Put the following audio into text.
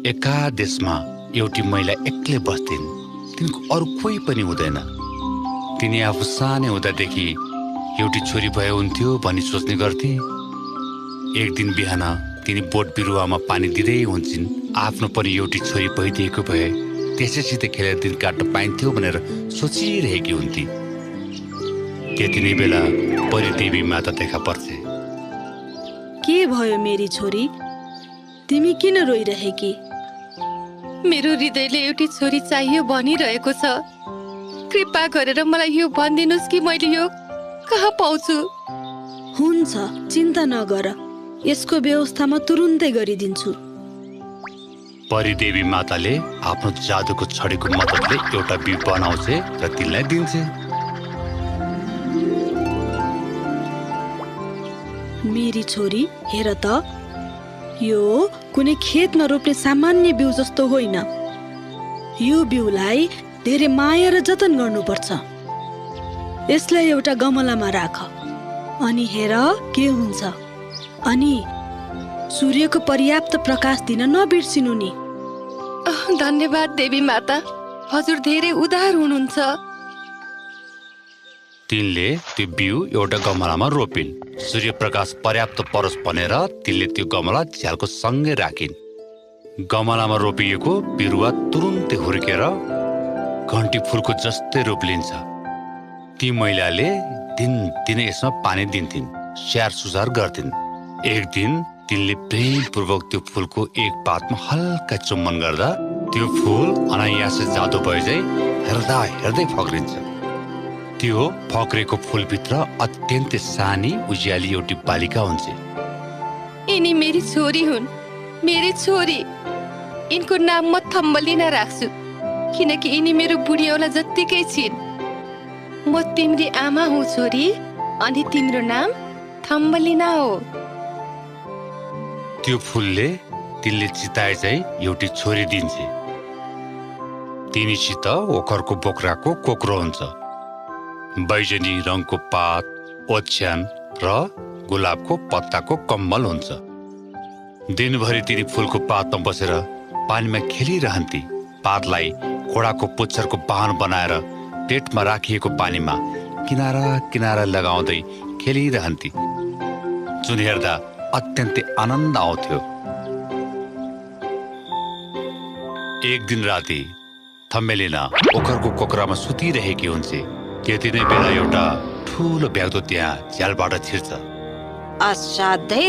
एका देशमा एउटी महिला एक्लै बस्थिन्। तिनको अरू कोही पनि हुँदैन। तिनी आफू सानै हुँदादेखि एउटी छोरी भए हुन्थ्यो भनी सोच्ने गर्थे। एक दिन बिहान तिनी बोट बिरुवामा पानी दिँदै हुन्छन्। आफ्नो पनि एउटी छोरी भइदिएको भए त्यसैसित खेलेर दिन काट्न पाइन्थ्यो भनेर सोचिरहेकी हुन्थे। त्यति नै बेला परिदेवी माता देखा पर्थे। के भयो मेरी छोरी, तिमी किन रोइरहेकी? मेरो हृदयले एउटी छोरी चाहियो भनिरहेको छ। कृपा गरेर मलाई यो भनिदिनुस् कि मैले यो कहाँ पाउँछु? हुन्छ, चिन्ता नगर, यसको व्यवस्था म तुरुन्तै गरिदिन्छु। परिदेवी माताले आफ्नो जादुको छडीको मद्दतले एउटा बिउ बनाउँछ र तिनलाई दिन्छ। मेरी छोरी, हेर त, यो कुनै खेतमा रोप्ने सामान्य बिउ जस्तो होइन। यो बिउलाई धेरै माया र जतन गर्नुपर्छ। यसलाई एउटा गमलामा राख अनि हेर के हुन्छ। अनि सूर्यको पर्याप्त प्रकाश दिन नबिर्सिनु नि। धन्यवाद देवी माता, हजुर धेरै उदार हुनुहुन्छ। तिनले त्यो बिउ एउटा गमलामा रोपिन्। सूर्यप्रकाश पर्याप्त परोस् भनेर तिनले त्यो गमला झ्यालको सँगै राखिन्। गमलामा रोपिएको बिरुवा तुरुन्तै हुर्केर घन्टी फुलको जस्तै रूप लिन्छ। ती महिलाले दिनदिनै यसमा पानी दिन्थिन्, स्याहार सुसार गर्थिन्। एक दिन तिनले प्रेमपूर्वक त्यो फुलको एक पातमा हल्का चुम्बन गर्दा त्यो फुल अनायासै जादु भएझै हेर्दा हेर्दै फक्रिन्छ। त्यो फक्रेको फुलभित्र अत्यन्तै सानी उज्याली एउटी बालिका हुन्छ। यिनी मेरी छोरी हुन्, मेरी छोरी। यिनको नाम म थम्बलिना राख्छु, किनकि यिनी मेरो बुढियौला जत्तिकै छिन्। म तिम्री आमा हुँ छोरी, अनि तिम्रो नाम थम्बलिना हो। त्यो फुलले तिनले चिताए चाहिँ एउटी छोरी दिन्छ। तिनीसित ओखरको बोक्राको कोक्रो हुन्छ, बैजनी रङको पात, ओछ्यान र गुलाबको पत्ताको कम्मल हुन्छ। दिनभरि तिनी फुलको पातमा बसेर पानीमा खेलिरहन्थे। पातलाई घोडाको पुच्छरको वाहन बनाएर पेटमा राखिएको पानीमा किनारा किनारा लगाउँदै खेलिरहन्थे, जुन हेर्दा अत्यन्तै आनन्द आउँथ्यो। एक दिन राति थम्बेलिना ओखरको कोक्रामा सुतिरहेकी हुन्छ। त्यति नै बेला एउटा ठुलो ब्याग्दो त्यहाँ झ्यालबाट छिर्छ। असाध्यै